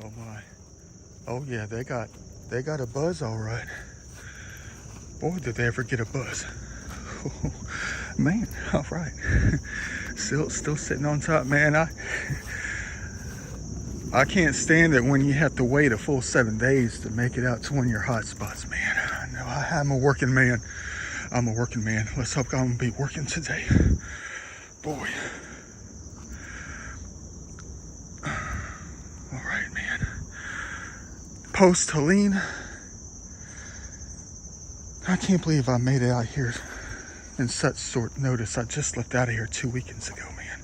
Oh my. Oh yeah, they got a buzz all right. Boy, did they ever get a buzz. Oh, man, all right. Still sitting on top, man. I can't stand it when you have to wait a full 7 days to make it out to one of your hot spots, man. I know I'm a working man. I'm a working man. Let's hope I'm gonna be working today. Boy. All right, man. Post Helene. I can't believe I made it out here in such short notice. I just left out of here 2 weekends ago, man.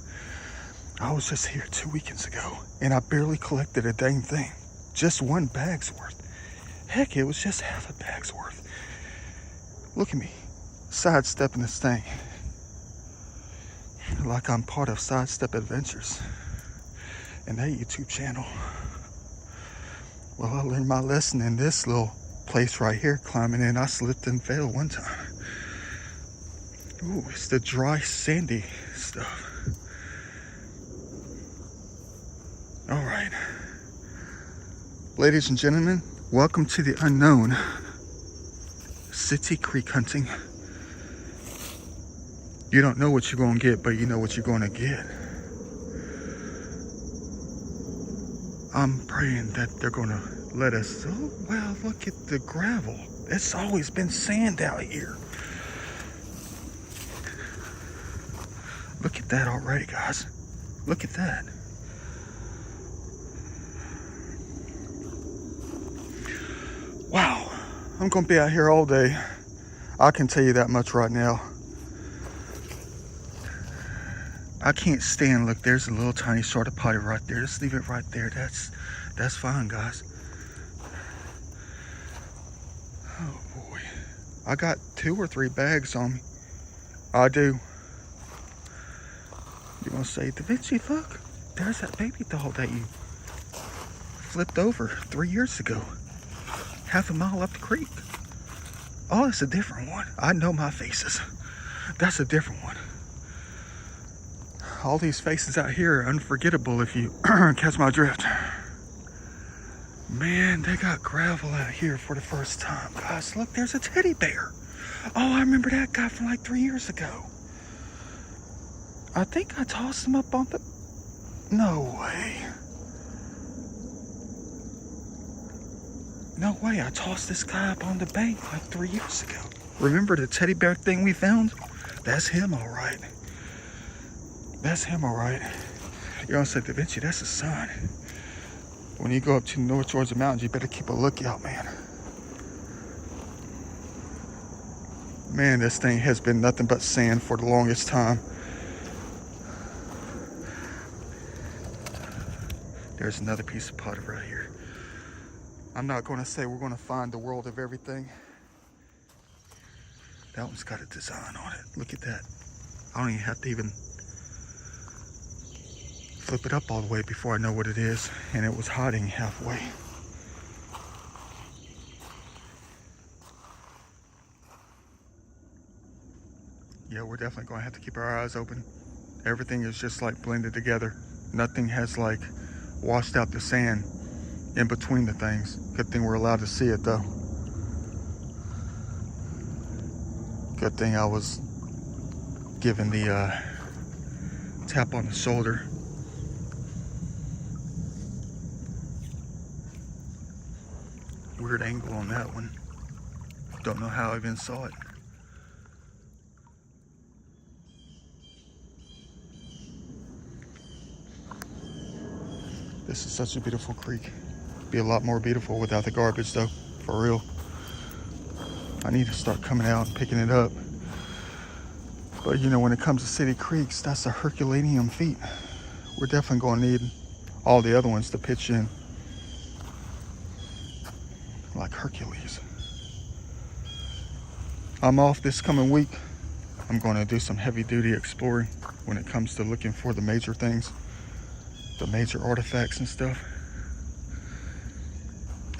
I was just here 2 weekends ago, and I barely collected a dang thing. Just one bag's worth. Heck, it was just half a bag's worth. Look at me, sidestepping this thing. Like I'm part of Sidestep Adventures and that YouTube channel. Well, I learned my lesson in this little place right here, climbing in. I slipped and fell one time. Ooh, it's the dry, sandy stuff. All right. Ladies and gentlemen, welcome to the unknown. City creek hunting. You don't know what you're going to get, but you know what you're going to get. I'm praying that they're going to let us. Oh, well, look at the gravel. It's always been sand out here. Look at that already, guys. Look at that. Wow. I'm going to be out here all day. I can tell you that much right now. I can't stand, look, there's a little tiny sort of potty right there. Just leave it right there. That's fine, guys. Oh boy. I got 2 or 3 bags on me. I do. You want to say, Da Vinci, look, there's that baby doll that you flipped over 3 years ago. Half a mile up the creek. Oh, that's a different one. I know my faces. That's a different one. All these faces out here are unforgettable if you catch my drift. Man, they got gravel out here for the first time. Guys, look, there's a teddy bear. Oh, I remember that guy from like 3 years ago. I think I tossed him up on the... No way. No way, I tossed this guy up on the bank like 3 years ago. Remember the teddy bear thing we found? That's him, all right. That's him, all right. You know, said Da Vinci, that's his son. When you go up to the north towards the mountains, you better keep a lookout, man. Man, this thing has been nothing but sand for the longest time. There's another piece of pottery right here. I'm not going to say we're going to find the world of everything. That one's got a design on it. Look at that. I don't even have to even flip it up all the way before I know what it is. And it was hiding halfway. Yeah, we're definitely going to have to keep our eyes open. Everything is just like blended together. Nothing has like washed out the sand in between the things. Good thing we're allowed to see it though. Good thing I was given the tap on the shoulder. Weird angle on that one. Don't know how I even saw it. This is such a beautiful creek. Be a lot more beautiful without the garbage though, for real. I need to start coming out and picking it up. But you know, when it comes to city creeks, that's a Herculean feat. We're definitely going to need all the other ones to pitch in. Like Hercules. I'm off this coming week. I'm going to do some heavy duty exploring when it comes to looking for the major things. The major artifacts and stuff.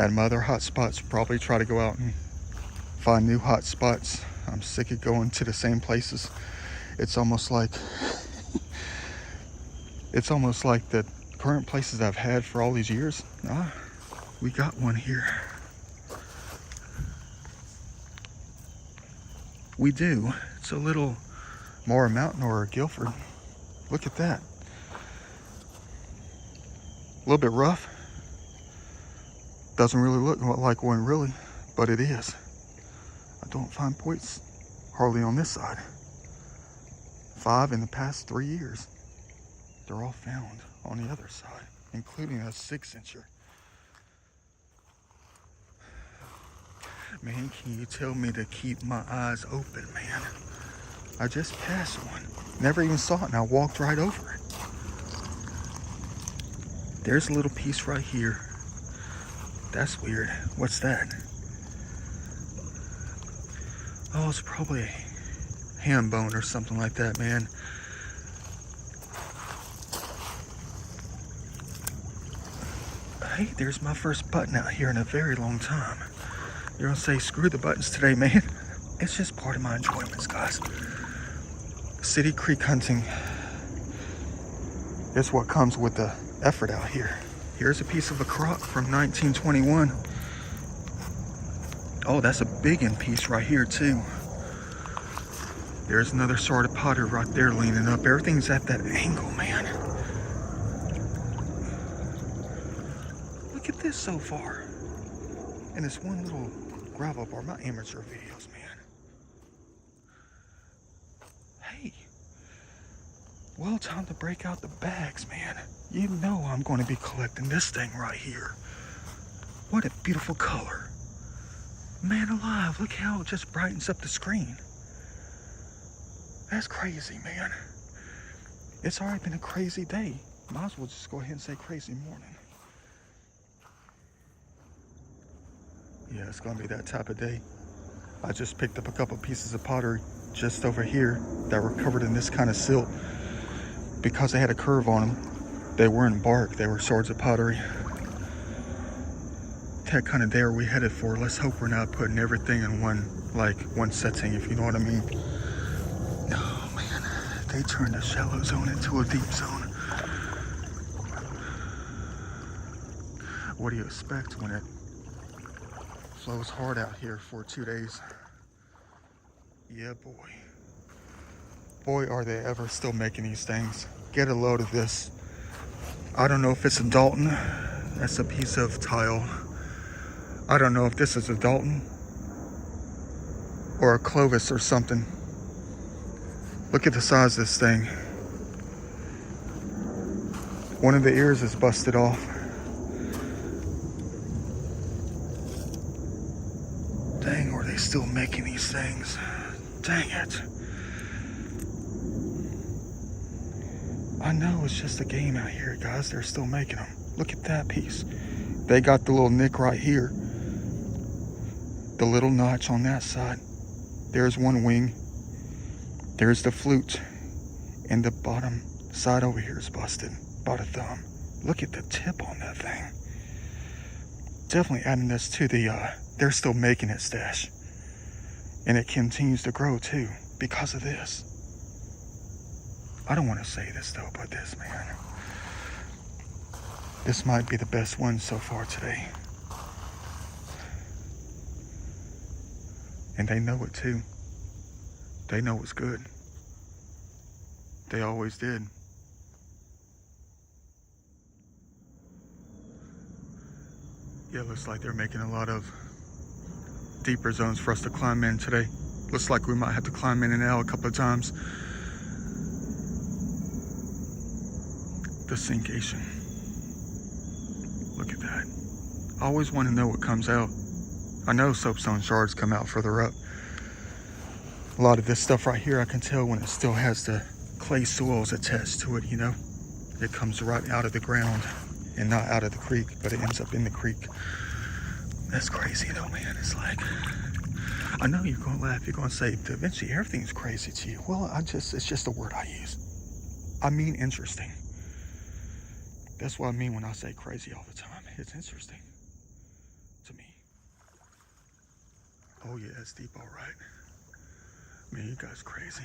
At my other hot spots, probably try to go out and find new hot spots. I'm sick of going to the same places. It's almost like the current places I've had for all these years. We got one here. We do. It's a little Mara Mountain or Guilford. Look at that. A little bit rough. Doesn't really look like one really, but it is. I don't find points hardly on this side. 5 in the past 3 years. They're all found on the other side, including a 6-incher. Man, can you tell me to keep my eyes open, man? I just passed one. Never even saw it, and I walked right over it. There's a little piece right here. That's weird. What's that? Oh, it's probably a ham bone or something like that, man. Hey, there's my first button out here in a very long time. You're gonna say, screw the buttons today, man. It's just part of my enjoyments, guys. City creek hunting is what comes with the effort out here. Here's a piece of a crock from 1921. Oh, that's a big in piece right here too. There's another sort of pottery right there leaning up. Everything's at that angle, man. Look at this so far. And this one little gravel bar, my amateur videos, man. Hey. Well, time to break out the bags, man. You know I'm going to be collecting this thing right here. What a beautiful color. Man alive, look how it just brightens up the screen. That's crazy, man. It's already been a crazy day. Might as well just go ahead and say crazy morning. Yeah, it's gonna be that type of day. I just picked up a couple pieces of pottery just over here that were covered in this kind of silt. Because they had a curve on them, they weren't bark, they were swords of pottery. That kind of day are we headed for. Let's hope we're not putting everything in one setting, if you know what I mean. Oh man, they turned the shallow zone into a deep zone. What do you expect when it flows hard out here for 2 days? Yeah, boy. Boy, are they ever still making these things. Get a load of this. I don't know if it's a Dalton. That's a piece of tile. I don't know if this is a Dalton or a Clovis or something. Look at the size of this thing. One of the ears is busted off. Dang, are they still making these things? Dang it. I know it's just a game out here, guys. They're still making them. Look at that piece. They got the little nick right here. The little notch on that side. There's one wing. There's the flute. And the bottom side over here is busted. About a thumb. Look at the tip on that thing. Definitely adding this to the, they're still making it stash. And it continues to grow too because of this. I don't want to say this though, but this, man. This might be the best one so far today. And they know it too. They know it's good. They always did. Yeah, looks like they're making a lot of deeper zones for us to climb in today. Looks like we might have to climb in and out a couple of times. The sinkation. Look at that. I always want to know what comes out. I know soapstone shards come out further up. A lot of this stuff right here, I can tell when it still has the clay soils attached to it, you know. It comes right out of the ground and not out of the creek, but it ends up in the creek. That's crazy though, man. It's like, I know you're going to laugh. You're going to say, Da Vinci, everything's crazy to you. Well, it's just a word I use. I mean interesting. That's what I mean when I say crazy all the time. It's interesting to me. Oh yeah, it's deep, all right. Man, you guys crazy.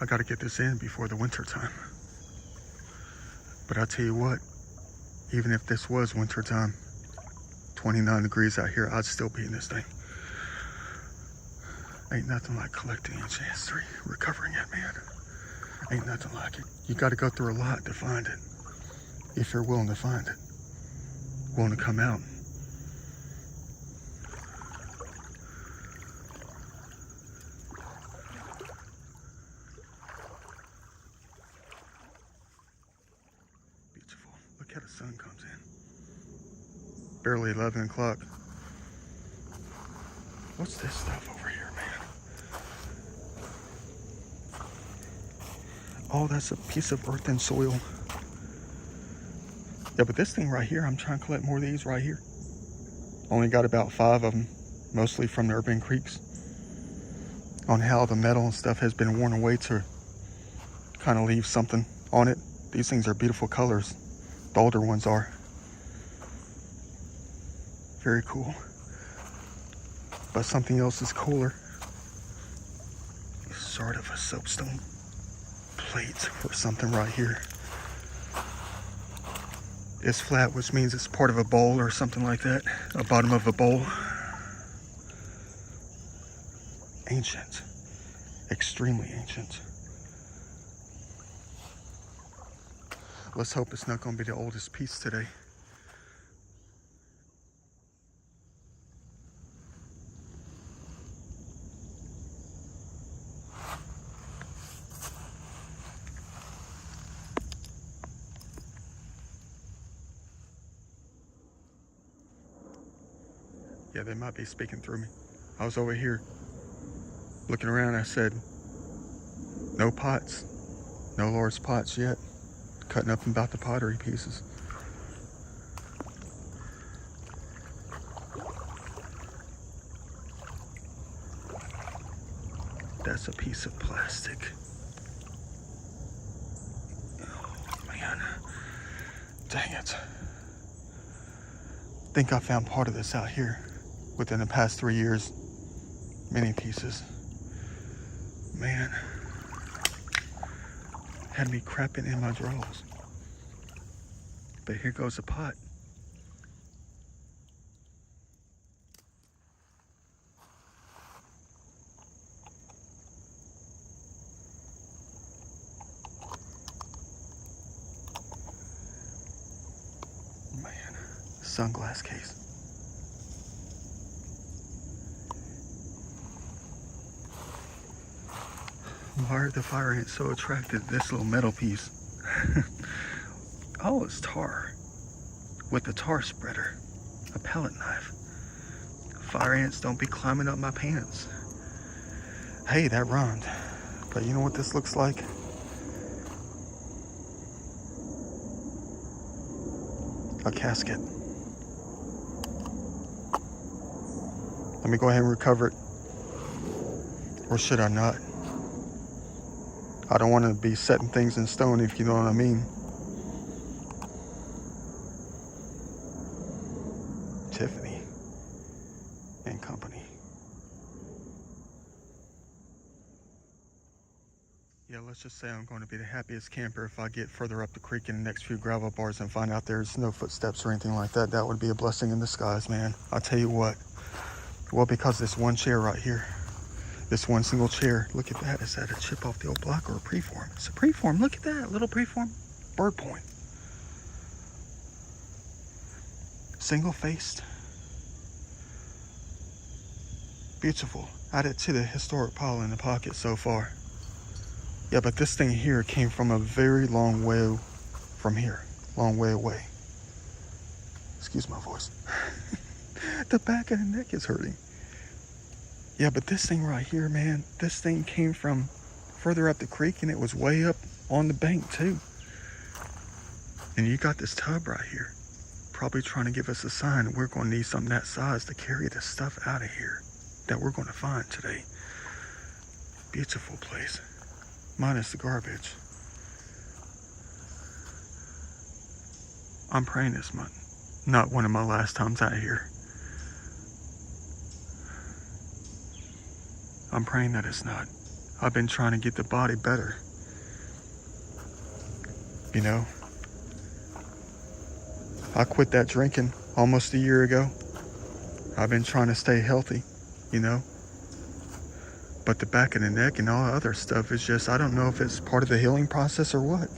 I gotta get this in before the winter time. But I tell you what, even if this was winter time, 29 degrees out here, I'd still be in this thing. Ain't nothing like collecting ancient history, recovering it, man. Ain't nothing like it. You got to go through a lot to find it. If you're willing to find it, willing to come out. Beautiful. Look how the sun comes in. Barely 11 o'clock. What's this stuff over here, man? Oh, that's a piece of earth and soil. Yeah, but this thing right here, I'm trying to collect more of these right here. Only got about 5 of them, mostly from the urban creeks. On how the metal and stuff has been worn away to kind of leave something on it. These things are beautiful colors. The older ones are. Very cool. But something else is cooler. Sort of a soapstone plate or something right here. It's flat, which means it's part of a bowl or something like that. A bottom of a bowl. Ancient. Extremely ancient. Let's hope it's not going to be the oldest piece today. Yeah, they might be speaking through me. I was over here looking around. I said, no pots. No Lord's pots yet. Cutting up about the pottery pieces. That's a piece of plastic. Oh, man. Dang it. I think I found part of this out here within the past 3 years. Many pieces. Man. Had me crapping in my drawers. But here goes a pot. Man, sunglass case. Why are the fire ants so attracted to this little metal piece? Oh, it's tar. With a tar spreader. A palette knife. Fire ants don't be climbing up my pants. Hey, that rhymed. But you know what this looks like? A casket. Let me go ahead and recover it. Or should I not? I don't want to be setting things in stone, if you know what I mean. Tiffany and Company. Yeah, let's just say I'm going to be the happiest camper if I get further up the creek in the next few gravel bars and find out there's no footsteps or anything like that. That would be a blessing in disguise, man. I'll tell you what. Well, because this one chair right here. This one single chair. Look at that. Is that a chip off the old block or a preform? It's a preform. Look at that. Little preform. Bird point. Single-faced. Beautiful. Added to the historic pile in the pocket so far. Yeah, but this thing here came from a very long way from here. Long way away. Excuse my voice. The back of the neck is hurting. Yeah, but this thing right here, man, this thing came from further up the creek and it was way up on the bank too. And you got this tub right here. Probably trying to give us a sign that we're going to need something that size to carry this stuff out of here that we're going to find today. Beautiful place. Minus the garbage. I'm praying this month. Not one of my last times out here. I'm praying that it's not. I've been trying to get the body better. You know? I quit that drinking almost a year ago. I've been trying to stay healthy, you know. But the back of the neck and all the other stuff is just, I don't know if it's part of the healing process or what.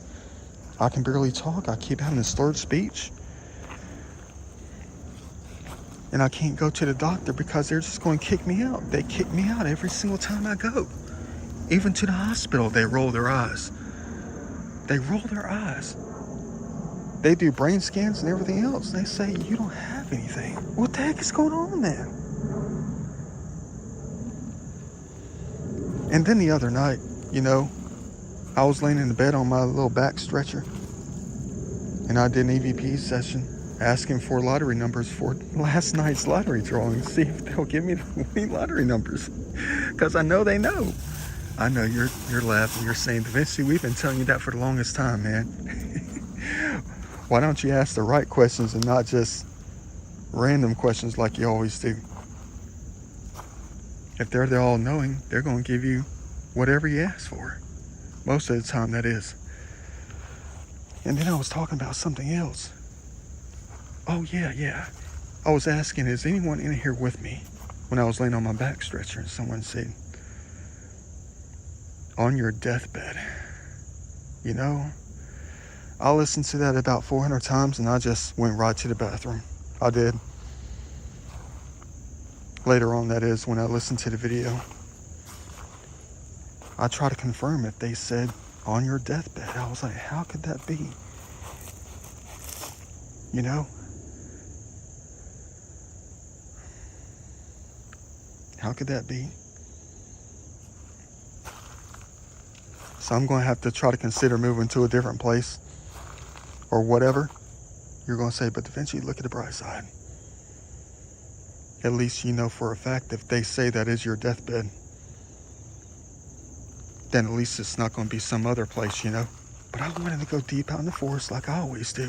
I can barely talk. I keep having a slurred speech. And I can't go to the doctor because they're just going to kick me out. They kick me out every single time I go. Even to the hospital, they roll their eyes. They roll their eyes. They do brain scans and everything else. And they say, you don't have anything. What the heck is going on then? And then the other night, you know, I was laying in the bed on my little back stretcher. And I did an EVP session asking for lottery numbers for last night's lottery drawing. See if they'll give me the winning lottery numbers. Because I know they know. I know you're laughing. You're saying, Da Vinci, we've been telling you that for the longest time, man. Why don't you ask the right questions and not just random questions like you always do? If they're the all-knowing, they're going to give you whatever you ask for. Most of the time, that is. And then I was talking about something else. Oh, yeah. I was asking, is anyone in here with me? When I was laying on my back stretcher, and someone said, on your deathbed. You know, I listened to that about 400 times, and I just went right to the bathroom. I did. Later on, that is, when I listened to the video, I tried to confirm if they said, on your deathbed. I was like, how could that be? You know? How could that be? So I'm going to have to try to consider moving to a different place or whatever. You're going to say, but Da Vinci, look at the bright side. At least you know for a fact if they say that is your deathbed, then at least it's not going to be some other place, you know. But I wanted to go deep out in the forest like I always do.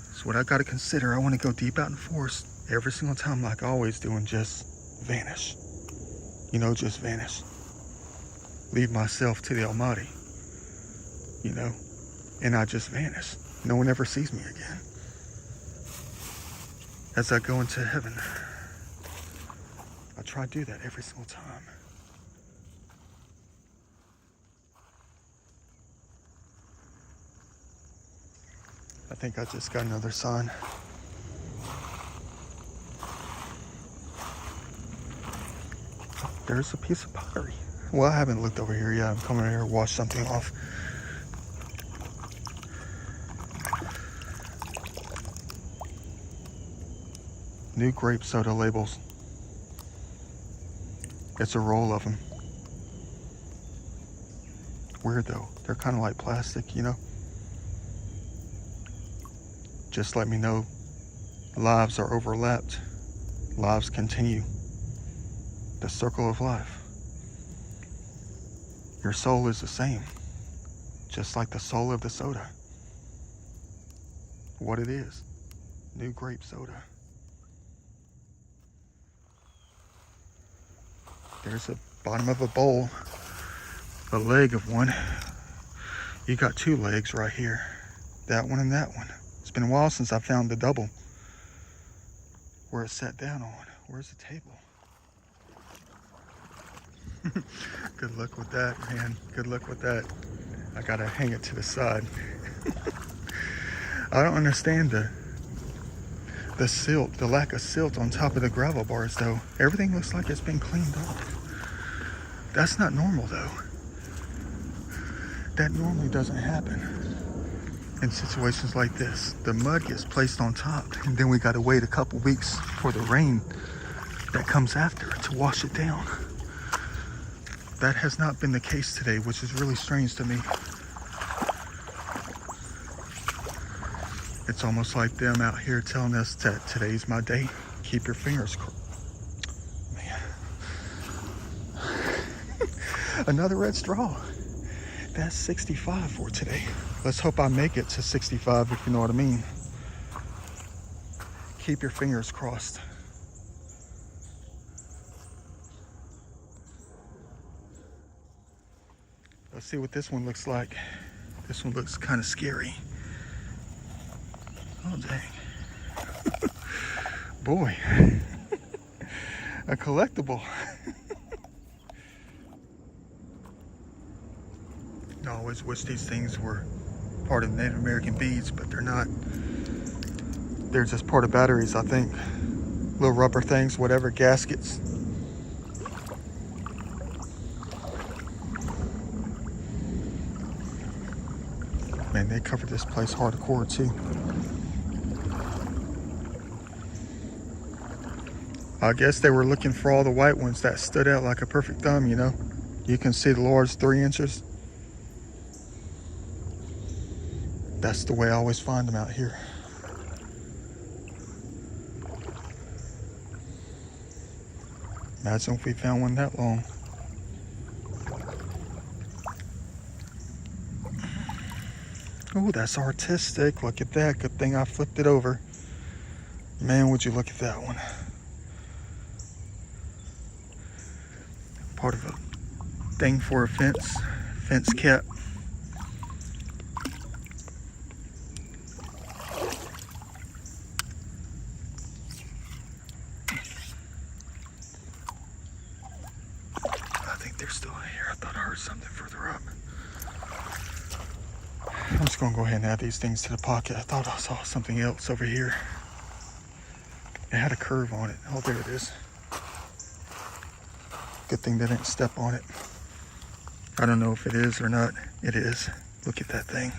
That's what I got to consider. I want to go deep out in the forest every single time like I always do and just vanish. You know, just vanish. Leave myself to the Almighty, you know, and I just vanish. No one ever sees me again. As I go into heaven, I try to do that every single time. I think I just got another sign. There's a piece of pottery. Well, I haven't looked over here yet. I'm coming here to wash something off. New grape soda labels. It's a roll of them. Weird though. They're kind of like plastic, you know? Just let me know lives are overlapped. Lives continue. The circle of life. Your soul is the same, just like the soul of the soda. What it is, new grape soda. There's the bottom of a bowl, a leg of one. You got two legs right here, that one and that one. It's been a while since I found the double where it's sat down on. Where's the table? Good luck with that, man. Good luck with that. I gotta hang it to the side. I don't understand the silt, the lack of silt on top of the gravel bars though. Everything looks like it's been cleaned off. That's not normal though. That normally doesn't happen in situations like this. The mud gets placed on top and then we gotta wait a couple weeks for the rain that comes after to wash it down. That has not been the case today, which is really strange to me. It's almost like them out here telling us that today's my day. Keep your fingers crossed. Man. Another red straw. That's 65 for today. Let's hope I make it to 65, if you know what I mean. Keep your fingers crossed. Let's see what this one looks like. This one looks kind of scary. Oh, dang. Boy. A collectible. I always wish these things were part of Native American beads, but they're not. They're just part of batteries, I think. Little rubber things, whatever, gaskets. Man, they covered this place hardcore too. I guess they were looking for all the white ones that stood out like a perfect thumb, you know. You can see the large 3 inches. That's the way I always find them out here. Imagine if we found one that long. Oh, that's artistic. Look at that. Good thing I flipped it over. Man, would you look at that one. Part of a thing for a fence cap. I think they're still here. I thought I heard something further up. I'm just gonna go ahead and add these things to the pocket. I thought I saw something else over here. It had a curve on it. Oh, there it is. Good thing they didn't step on it. I don't know if it is or not. It is. Look at that thing.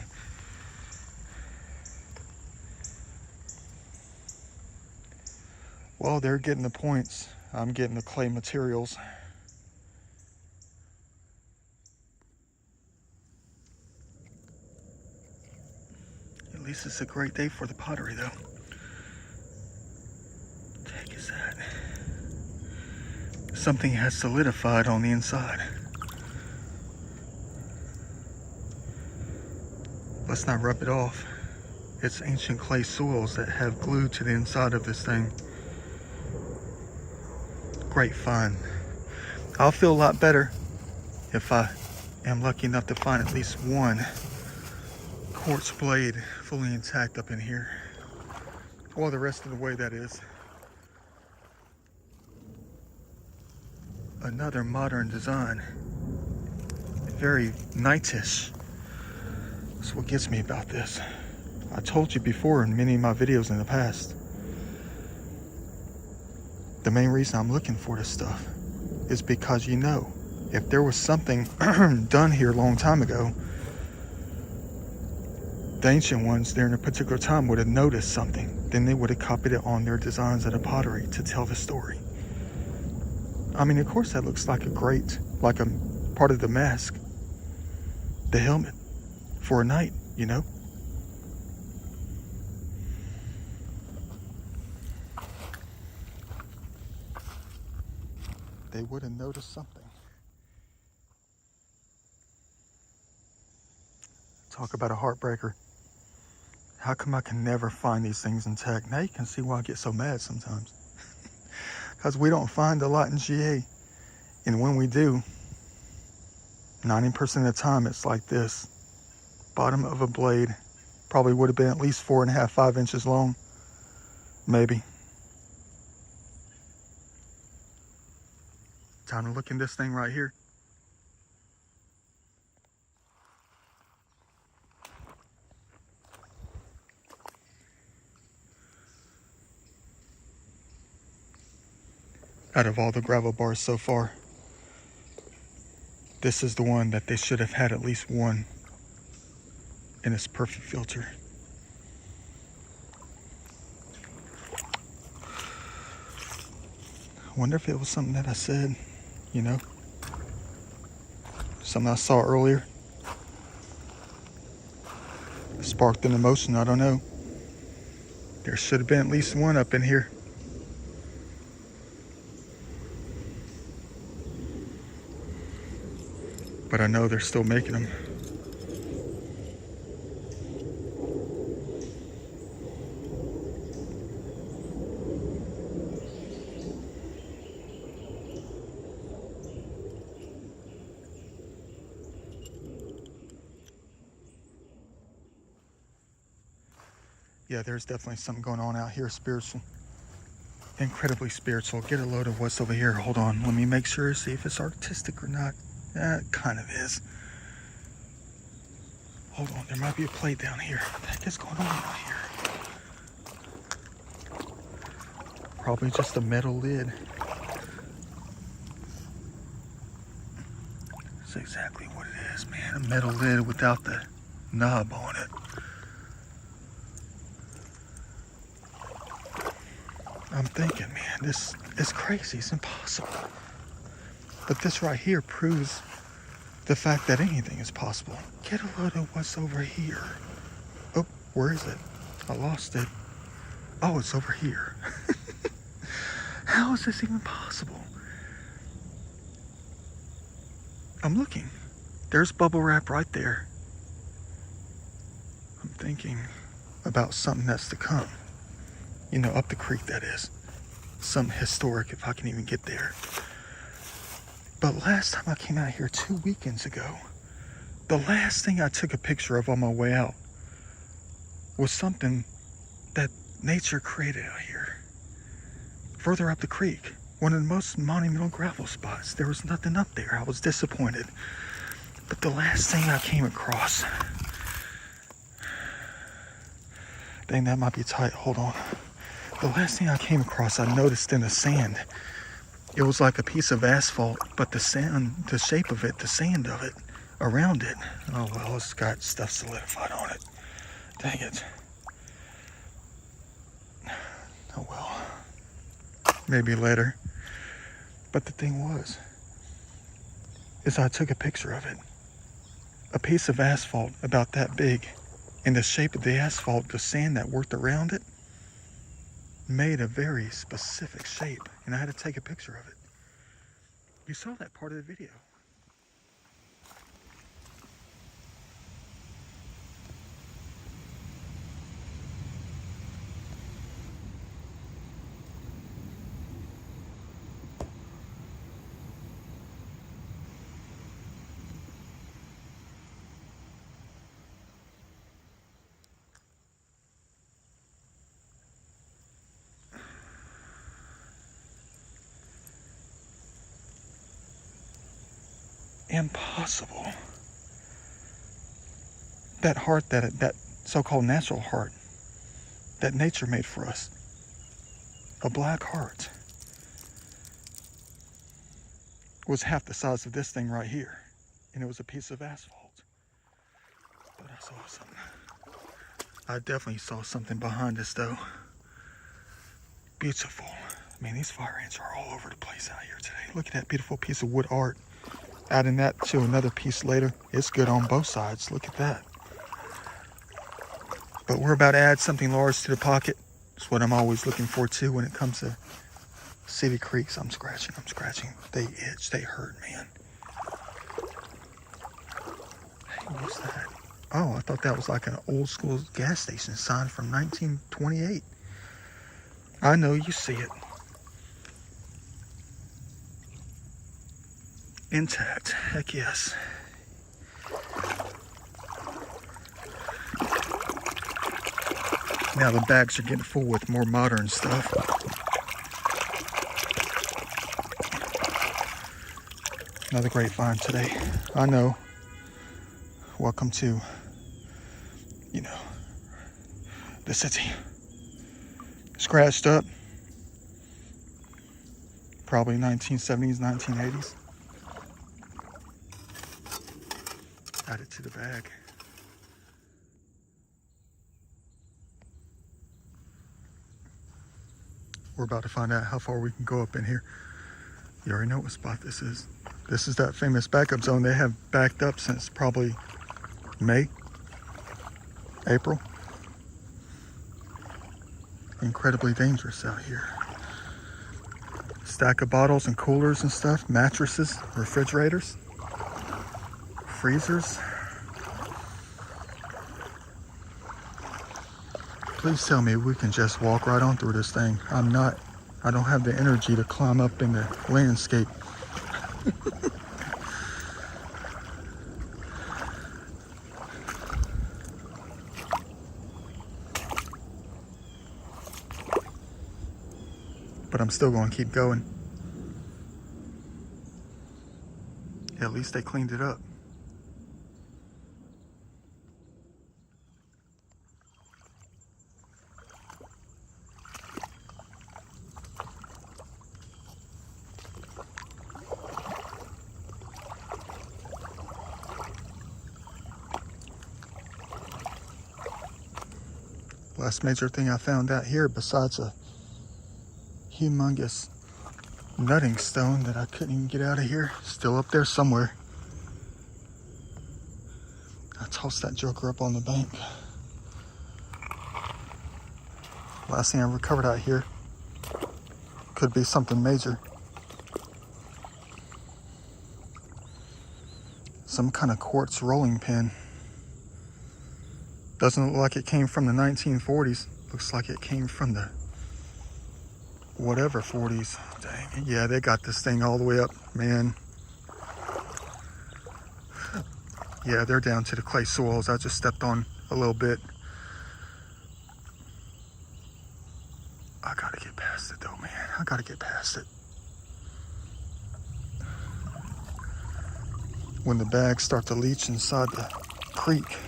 Well, they're getting the points. I'm getting the clay materials. At least it's a great day for the pottery, though. What the heck is that? Something has solidified on the inside. Let's not rub it off. It's ancient clay soils that have glued to the inside of this thing. Great find. I'll feel a lot better if I am lucky enough to find at least one quartz blade fully intact up in here. Well, the rest of the way, that is. Another modern design. Very knightish. That's what gets me about this. I told you before in many of my videos in the past. The main reason I'm looking for this stuff is because, you know, if there was something done here a long time ago, the ancient ones during a particular time would have noticed something. Then they would have copied it on their designs of the pottery to tell the story. I mean, of course, that looks like a part of the mask, the helmet for a knight, you know? They would have noticed something. Talk about a heartbreaker. How come I can never find these things intact? Now you can see why I get so mad sometimes. Because we don't find a lot in GA. And when we do, 90% of the time it's like this. Bottom of a blade. Probably would have been at least 4.5, 5 inches long. Maybe. Time to look in this thing right here. Out of all the gravel bars so far, this is the one that they should have had at least one in its perfect filter. I wonder if it was something that I said, you know, something I saw earlier. Sparked an emotion, I don't know. There should have been at least one up in here. But I know they're still making them. Yeah, there's definitely something going on out here, spiritual. Incredibly spiritual. Get a load of what's over here. Hold on. Let me make sure, see if it's artistic or not. Yeah, it kind of is. Hold on. There might be a plate down here. What the heck is going on out here? Probably just a metal lid. That's exactly what it is, man. A metal lid without the knob on it. I'm thinking, man, this is crazy. It's impossible. But this right here proves the fact that anything is possible. Get a load of what's over here. Oh, where is it? I lost it. Oh, it's over here. How is this even possible? I'm looking. There's bubble wrap right there. I'm thinking about something that's to come. You know, up the creek, that is. Something historic, if I can even get there. But last time I came out here 2 weekends ago, the last thing I took a picture of on my way out was something that nature created out here. Further up the creek, one of the most monumental gravel spots. There was nothing up there. I was disappointed. But the last thing I came across, dang, that might be tight. Hold on. The last thing I came across, I noticed in the sand, it was like a piece of asphalt, but the sand, the shape of it, the sand of it, around it. Oh, well, it's got stuff solidified on it. Dang it. Oh, well. Maybe later. But the thing was, is I took a picture of it. A piece of asphalt about that big, and the shape of the asphalt, the sand that worked around it, made a very specific shape, and I had to take a picture of it. You saw that part of the video. Impossible. That heart, that so-called natural heart that nature made for us, a black heart, was half the size of this thing right here, and it was a piece of asphalt. But I saw something. I definitely saw something behind us, though. Beautiful. I mean, these fire ants are all over the place out here today. Look at that beautiful piece of wood art. Adding that to another piece later, it's good on both sides. Look at that. But we're about to add something large to the pocket. That's what I'm always looking for too when it comes to city creeks. I'm scratching. They itch, they hurt, man. Hey, what's that? Oh, I thought that was like an old school gas station sign from 1928. I know, you see it. Intact, heck yes. Now the bags are getting full with more modern stuff. Another great find today. I know. Welcome to, you know, the city. Scratched up. Probably 1970s, 1980s. Add it to the bag. We're about to find out how far we can go up in here. You already know what spot this is. This is that famous backup zone. They have backed up since probably May, April. Incredibly dangerous out here. Stack of bottles and coolers and stuff, mattresses, refrigerators, freezers. Please tell me we can just walk right on through this thing. I don't have the energy to climb up in the landscape. but I'm still going to keep going. At least they cleaned it up. Last major thing I found out here, besides a humongous nutting stone that I couldn't even get out of here, still up there somewhere. I tossed that joker up on the bank. Last thing I recovered out here could be something major. Some kind of quartz rolling pin. Doesn't look like it came from the 1940s. Looks like it came from the whatever 40s. Dang. Yeah, they got this thing all the way up, man. Yeah, they're down to the clay soils. I just stepped on a little bit. I gotta get past it though, man. I gotta get past it. When the bags start to leach inside the creek,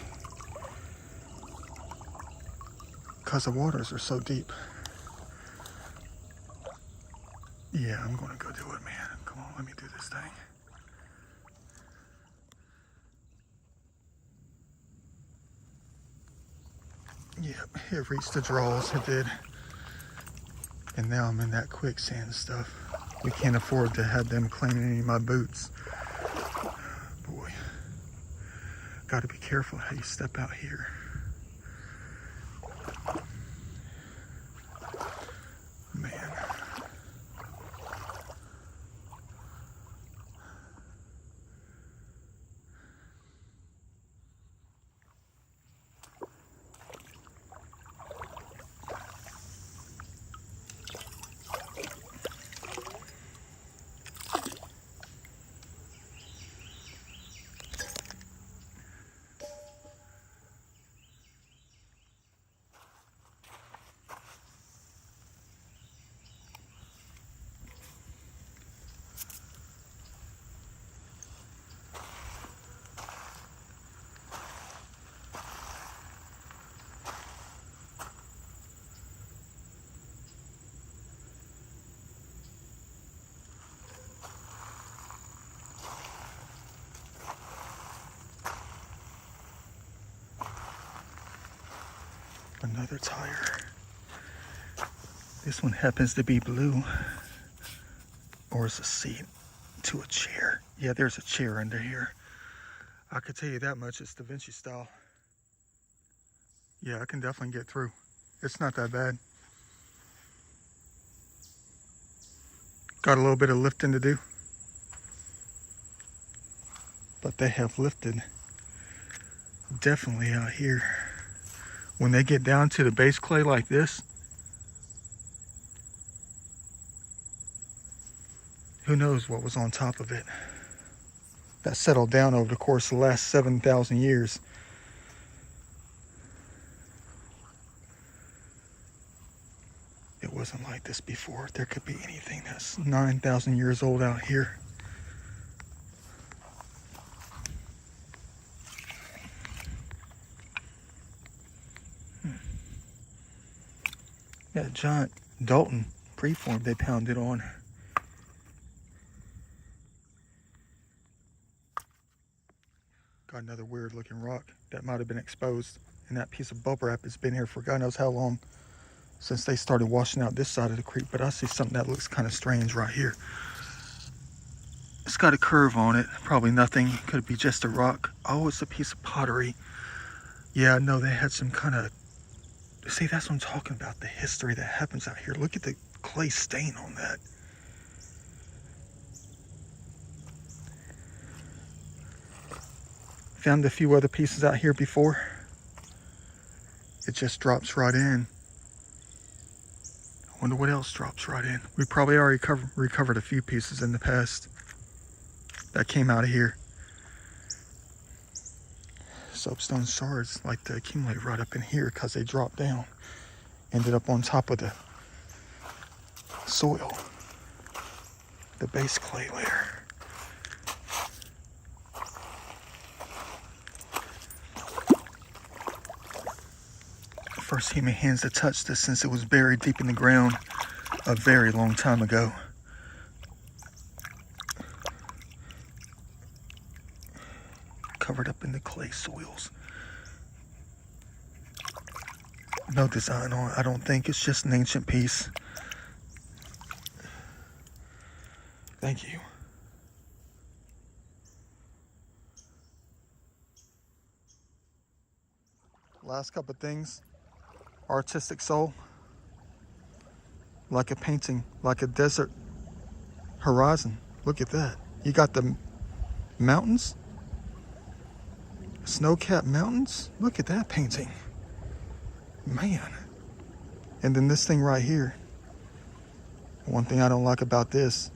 because the waters are so deep. Yeah, I'm gonna go do it, man. Come on, let me do this thing. Yep, it reached the draws, it did. And now I'm in that quicksand stuff. We can't afford to have them cleaning any of my boots. Boy, gotta be careful how you step out here. Man. Another tire. This one happens to be blue. Or it's a seat to a chair. Yeah, there's a chair under here. I could tell you that much, it's Da Vinci style. Yeah, I can definitely get through. It's not that bad. Got a little bit of lifting to do. But they have lifted definitely out here. When they get down to the base clay like this, who knows what was on top of it. That settled down over the course of the last 7,000 years. It wasn't like this before. There could be anything that's 9,000 years old out here. That giant Dalton preform they pounded on. Got another weird looking rock that might have been exposed. And that piece of bubble wrap has been here for God knows how long, since they started washing out this side of the creek. But I see something that looks kind of strange right here. It's got a curve on it. Probably nothing. Could be just a rock. Oh, it's a piece of pottery. Yeah, I know they had some kind of... See, that's what I'm talking about. The history that happens out here. Look at the clay stain on that. Found a few other pieces out here before. It just drops right in. I wonder what else drops right in. We probably already recovered a few pieces in the past that came out of here. Soapstone shards like to accumulate right up in here because they drop down. Ended up on top of the soil, the base clay layer. First human hands to touch this since it was buried deep in the ground a very long time ago. Covered up in the clay soils. No design on it, I don't think. It's just an ancient piece. Thank you. Last couple of things. Artistic soul. Like a painting, like a desert horizon. Look at that. You got the mountains. Snow-capped mountains. Look at that painting. Man. And then this thing right here. One thing I don't like about this,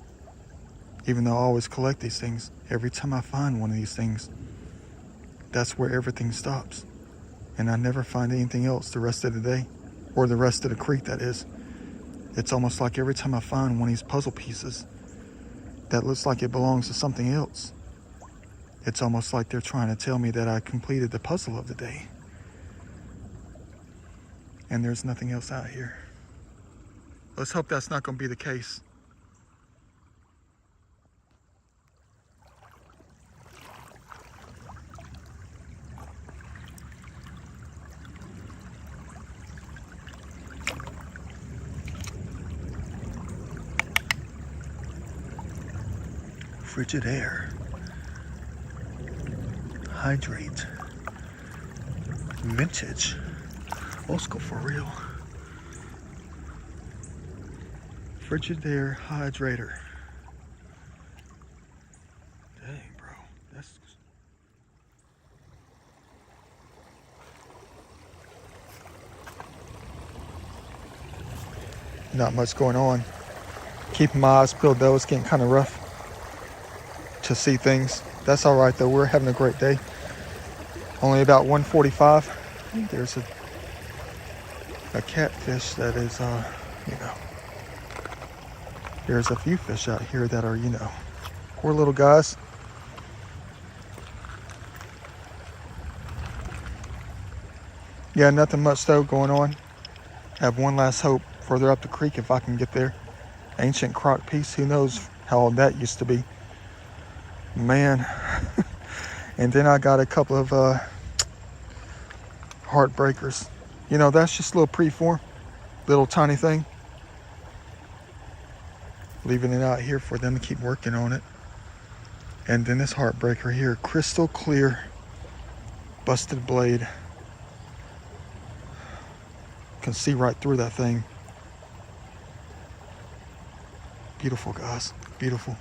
even though I always collect these things, every time I find one of these things, that's where everything stops. And I never find anything else the rest of the day, or the rest of the creek, that is. It's almost like every time I find one of these puzzle pieces that looks like it belongs to something else, it's almost like they're trying to tell me that I completed the puzzle of the day. And there's nothing else out here. Let's hope that's not going to be the case. Frigid air. Hydrate. Vintage. Old school for real. Frigid air hydrator. Dang, bro. That's... Not much going on. Keeping my eyes peeled though. It's getting kind of rough to see things. That's all right though. We're having a great day. Only about 1:45. There's a catfish that is, you know. There's a few fish out here that are, you know, poor little guys. Yeah, nothing much though going on. Have one last hope further up the creek if I can get there. Ancient crock piece. Who knows how old that used to be. Man. And then I got a couple of heartbreakers. You know, that's just a little preform. Little tiny thing. Leaving it out here for them to keep working on it. And then this heartbreaker here. Crystal clear. Busted blade. Can see right through that thing. Beautiful, guys. Beautiful.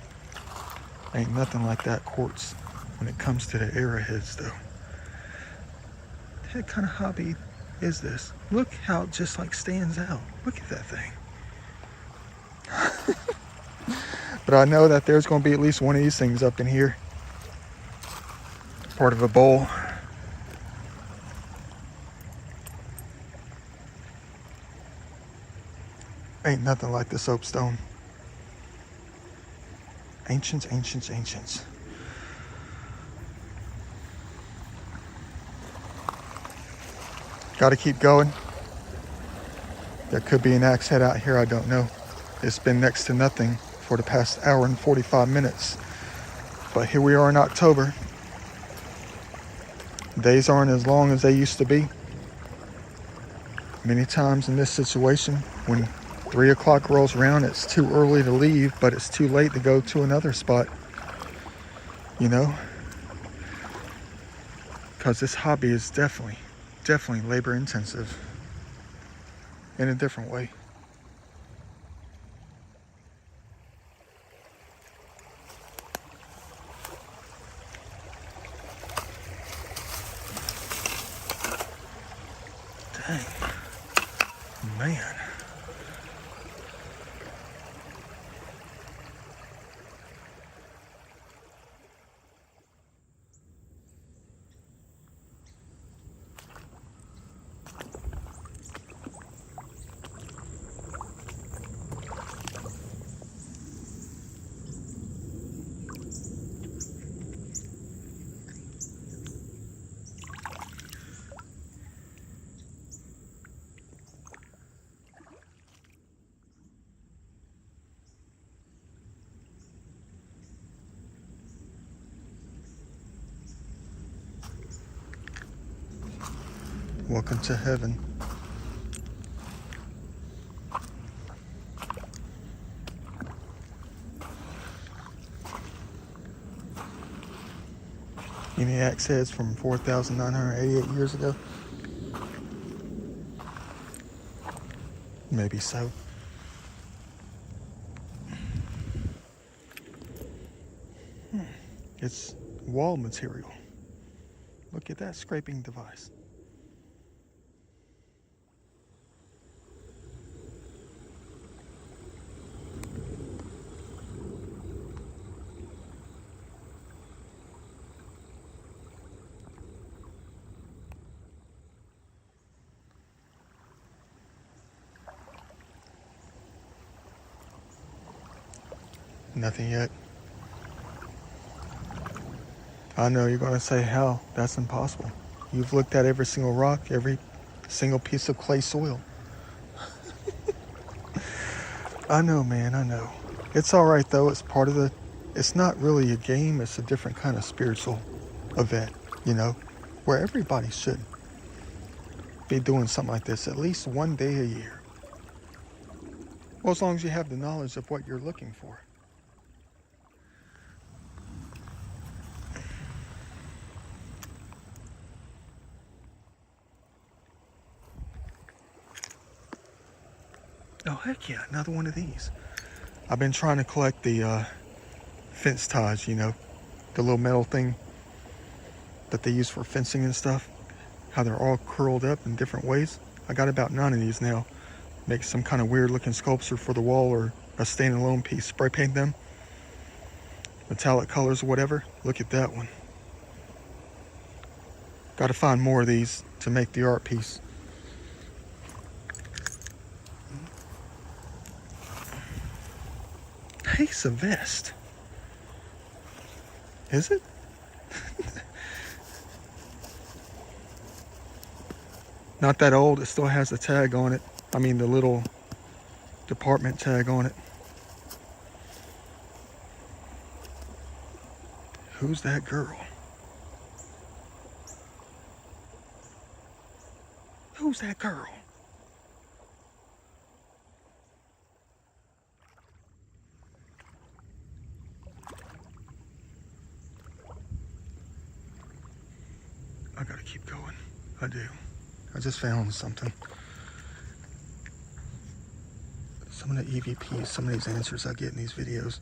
Ain't nothing like that quartz when it comes to the arrowheads, though. What kind of hobby is this? Look how it just like stands out. Look at that thing. But I know that there's going to be at least one of these things up in here. Part of a bowl. Ain't nothing like the soapstone. Ancients, ancients, ancients. Got to keep going. There could be an axe head out here, I don't know. It's been next to nothing for the past hour and 45 minutes. But here we are in October. Days aren't as long as they used to be. Many times in this situation, when 3 o'clock rolls around, it's too early to leave, but it's too late to go to another spot. You know? Because this hobby is definitely labor intensive. In a different way. Dang. Man. Welcome to heaven. ENIAC says from 4,988 years ago. Maybe so. It's wall material. Look at that scraping device. Nothing yet. I know you're going to say, how? That's impossible. You've looked at every single rock, every single piece of clay soil. I know, man, I know. It's all right, though. It's part of the... It's not really a game. It's a different kind of spiritual event, you know, where everybody should be doing something like this at least one day a year. Well, as long as you have the knowledge of what you're looking for. Oh, heck yeah, another one of these. I've been trying to collect the fence ties, you know, the little metal thing that they use for fencing and stuff. How they're all curled up in different ways. I got about 9 of these now. Make some kind of weird looking sculpture for the wall or a standalone piece. Spray paint them. Metallic colors or whatever. Look at that one. Got to find more of these to make the art piece. Hey, it's a vest. Is it? Not that old. It still has the tag on it. I mean, the little department tag on it. Who's that girl? Who's that girl? I gotta keep going. I do. I just found something. Some of the EVPs, some of these answers I get in these videos,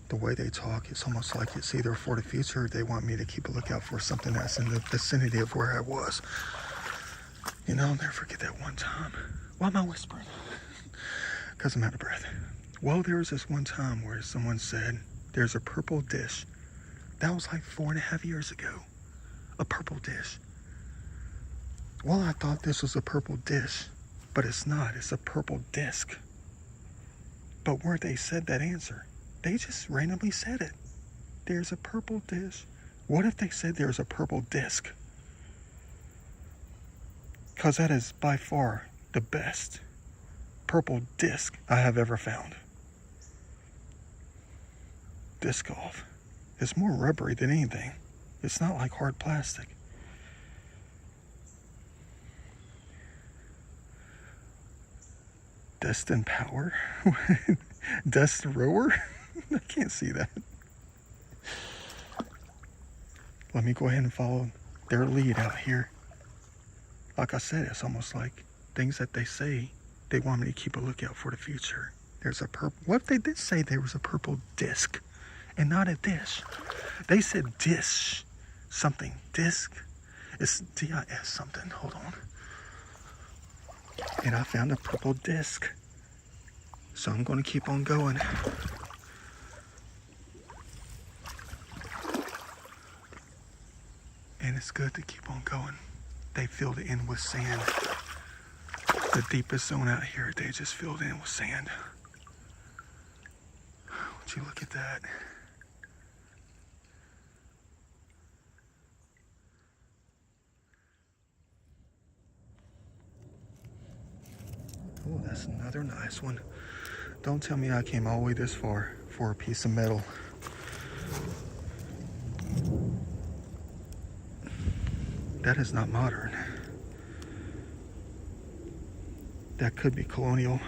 the way they talk, it's almost like it's either for the future or they want me to keep a lookout for something that's in the vicinity of where I was. You know, I'll never forget that one time. Why am I whispering? Because I'm out of breath. Well, there was this one time where someone said, there's a purple dish. That was like 4.5 years ago. A purple dish. Well, I thought this was a purple dish, but it's not. It's a purple disc. But where they said that answer, they just randomly said it. There's a purple dish. What if they said there's a purple disc? Because that is by far the best purple disc I have ever found. Disc golf. It's more rubbery than anything. It's not like hard plastic. Destin Power? Dust Rower? I can't see that. Let me go ahead and follow their lead out here. Like I said, it's almost like things that they say, they want me to keep a lookout for the future. There's a purple... What if they did say there was a purple disc and not a dish? They said dish. Something. Disc. It's D-I-S something. Hold on. And I found a purple disc. So I'm going to keep on going. And it's good to keep on going. They filled it in with sand. The deepest zone out here, they just filled in with sand. Would you look at that? Oh, that's another nice one. Don't tell me I came all the way this far for a piece of metal. That is not modern. That could be colonial.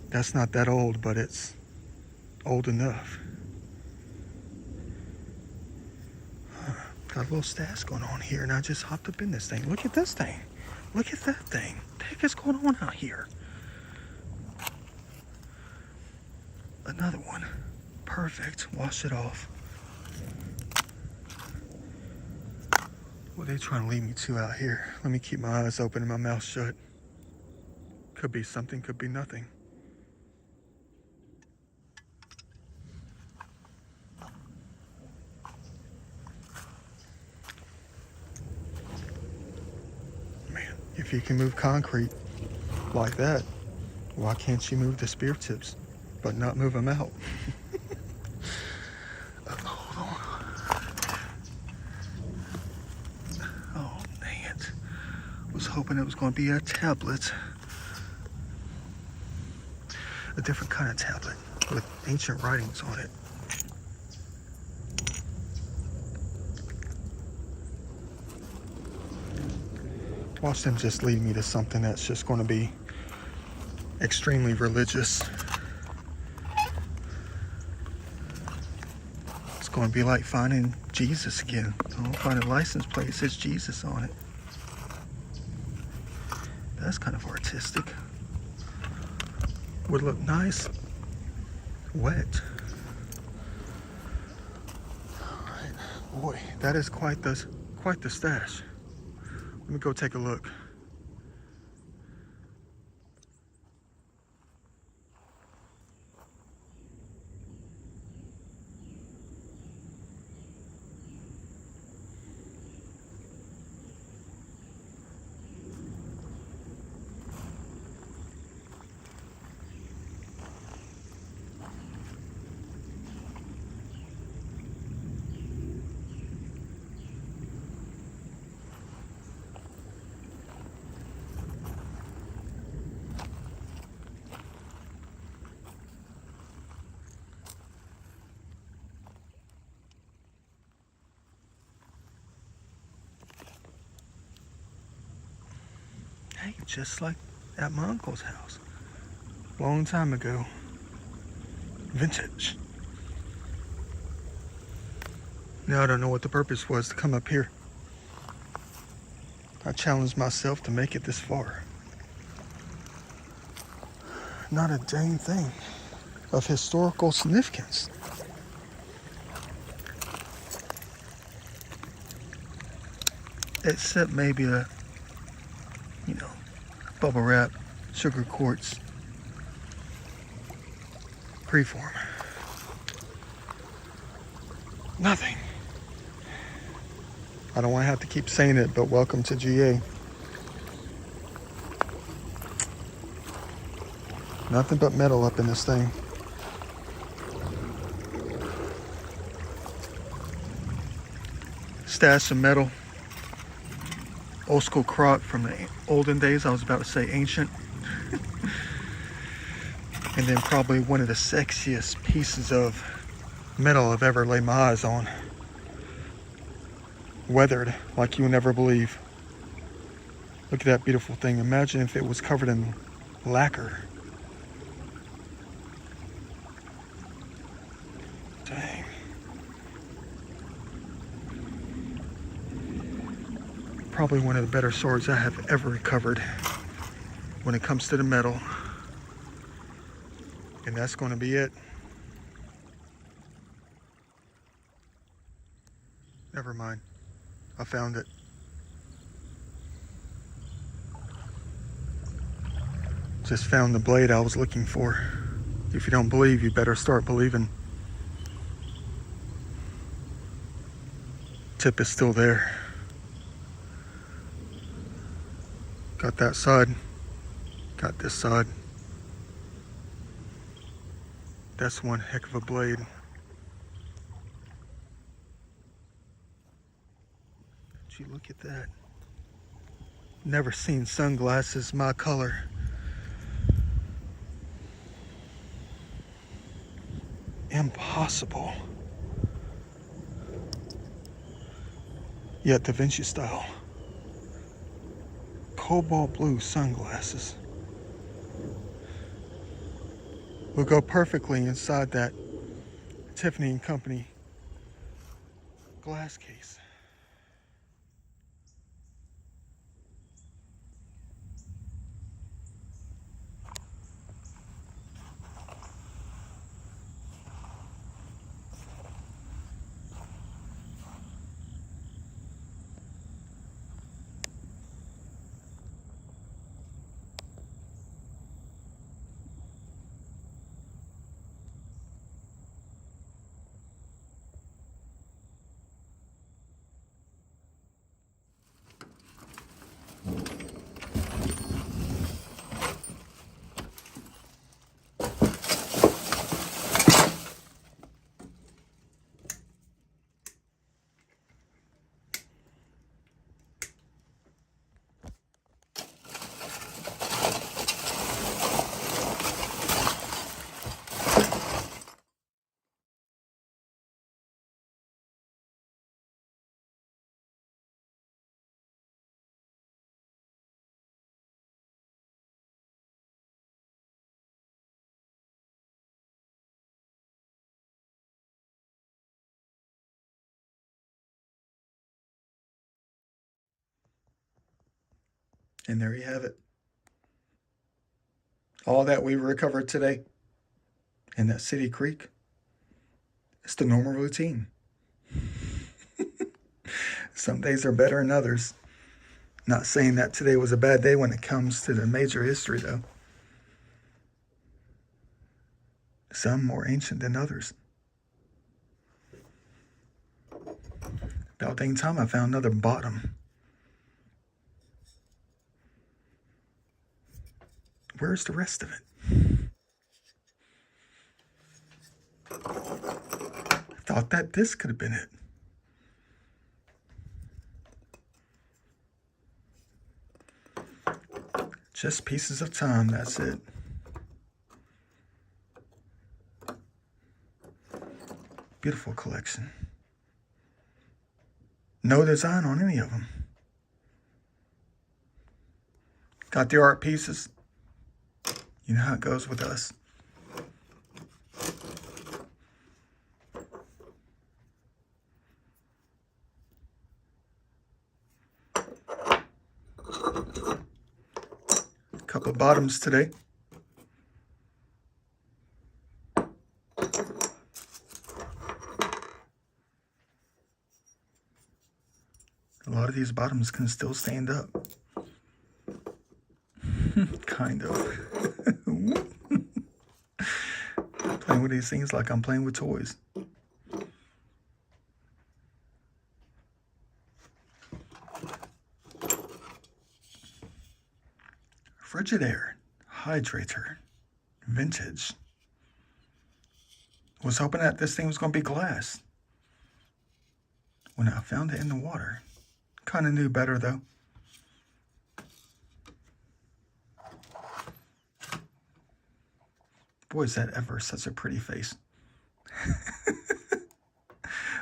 That's not that old, but it's old enough. Got a little stash going on here, and I just hopped up in this thing. Look at this thing. Look at that thing. What the heck is going on out here? Another one. Perfect. Wash it off. What are they trying to lead me to out here? Let me keep my eyes open and my mouth shut. Could be something, could be nothing. Man, if you can move concrete like that, why can't you move the spear tips, but not move them out? Hold on. Oh, dang it. Was hoping it was going to be a tablet. A different kind of tablet with ancient writings on it. Watch them just lead me to something that's just going to be extremely religious. It's going to be like finding Jesus again. I'll find a license plate that says Jesus on it. That's kind of artistic. Would look nice wet. All right, boy, that is quite the stash. Let me go take a look. Hey, just like at my uncle's house. Long time ago. Vintage. Now I don't know what the purpose was to come up here. I challenged myself to make it this far. Not a dang thing of historical significance. Except maybe a, bubble wrap, sugar quartz, preform. Nothing. I don't want to have to keep saying it, but welcome to GA. Nothing but metal up in this thing. Stash of metal. Old school crock from the olden days. I was about to say ancient. And then probably one of the sexiest pieces of metal I've ever laid my eyes on. Weathered like you would never believe. Look at that beautiful thing. Imagine if it was covered in lacquer. Dang. Probably one of the better swords I have ever recovered when it comes to the metal. And that's going to be it. Never mind. I found it. Just found the blade I was looking for. If you don't believe, you better start believing. Tip is still there. Got that side. Got this side. That's one heck of a blade. Gee, look at that. Never seen sunglasses my color. Impossible. Yet Da Vinci style. cobalt blue sunglasses will go perfectly inside that Tiffany & Company glass case. And there you have it. All that we recovered today in that City Creek, it's the normal routine. Some days are better than others. Not saying that today was a bad day when it comes to the major history, though. Some more ancient than others. About dang time I found another bottom. Where's the rest of it? I thought that this could have been it. Just pieces of time, that's it. Beautiful collection. No design on any of them. Got the art pieces. You know how it goes with us. Couple bottoms today. A lot of these bottoms can still stand up. Kind of. Playing with these things like I'm playing with toys. Frigidaire, Hydrator, vintage. Was hoping that this thing was going to be glass. When I found it in the water. Kind of knew better though. Boy, is that ever such a pretty face.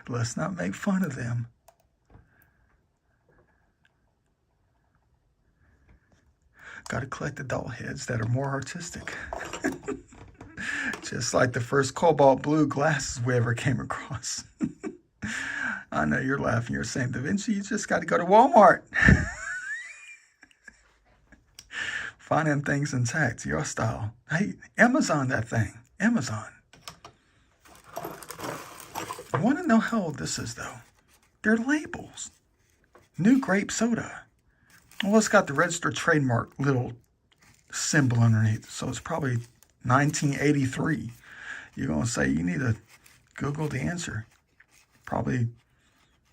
Let's not make fun of them. Got to collect the doll heads that are more artistic. Just like the first cobalt blue glasses we ever came across. I know you're laughing. You're saying, Da Vinci, you just got to go to Walmart. Finding things intact, your style. Hey, Amazon that thing. Amazon. I want to know how old this is, though. They're labels. New grape soda. Well, it's got the registered trademark little symbol underneath, so it's probably 1983. You're going to say you need to Google the answer. Probably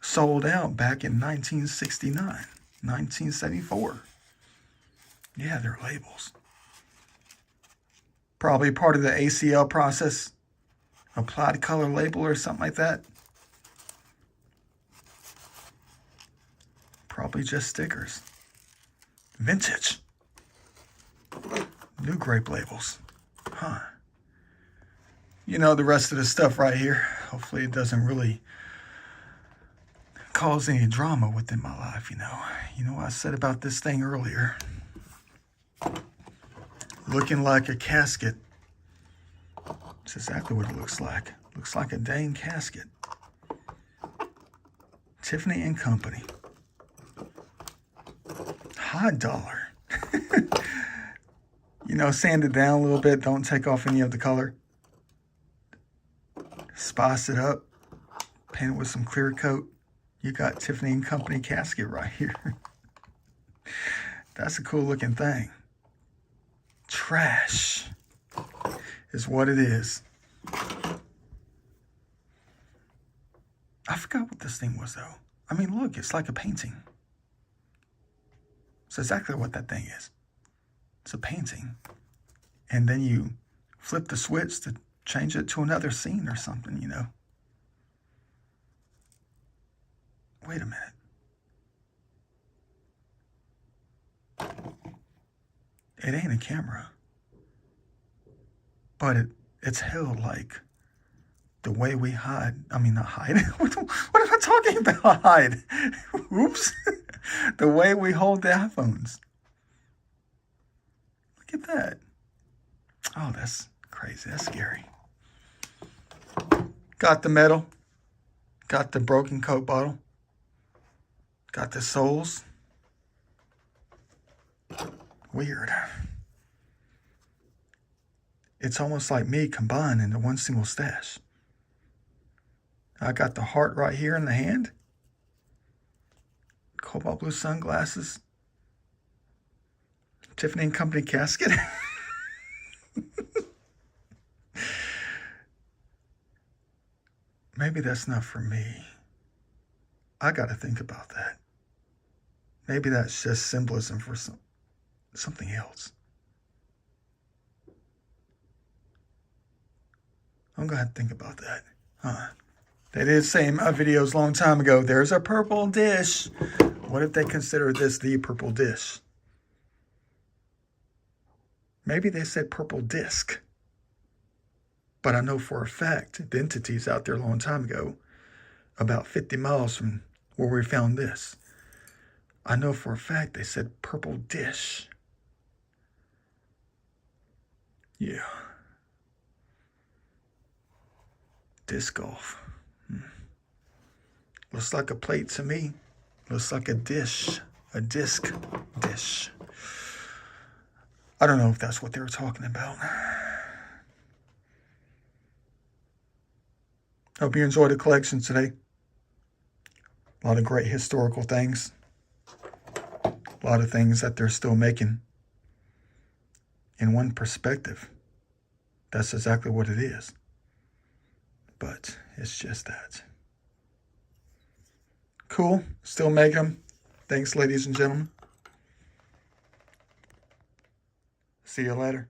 sold out back in 1969, 1974. Yeah, they're labels. Probably part of the ACL process. Applied color label or something like that. Probably just stickers. Vintage. New grape labels. Huh. You know, the rest of the stuff right here, hopefully it doesn't really cause any drama within my life, you know. You know what I said about this thing earlier? Looking like a casket. That's exactly what it looks like. Looks like a dang casket. Tiffany and Company. High dollar. You know, sand it down a little bit. Don't take off any of the color. Spice it up. Paint it with some clear coat. You got Tiffany and Company casket right here. That's a cool looking thing. Trash is what it is. I forgot what this thing was, though. I mean, look, it's like a painting. It's exactly what that thing is. It's a painting. And then you flip the switch to change it to another scene or something, you know. Wait a minute. It ain't a camera. But it's held like the way we hide. I mean, not hide. What am I talking about? Hide. Oops. The way we hold the iPhones. Look at that. Oh, that's crazy. That's scary. Got the metal. Got the broken Coke bottle. Got the soles. Weird. It's almost like me combined into one single stash. I got the heart right here in the hand. Cobalt blue sunglasses. Tiffany and Company casket. Maybe that's not for me. I got to think about that. Maybe that's just symbolism for something else. I'm going to have to think about that. Huh. They did say in my videos a long time ago, there's a purple dish. What if they consider this the purple dish? Maybe they said purple disc. But I know for a fact, the entity's out there a long time ago, about 50 miles from where we found this. I know for a fact they said purple dish. Yeah. Disc golf. Looks like a plate to me. Looks like a dish. A disc dish. I don't know if that's what they were talking about. Hope you enjoyed the collection today. A lot of great historical things. A lot of things that they're still making. In one perspective, that's exactly what it is. But it's just that. Cool. Still making them. Thanks, ladies and gentlemen. See you later.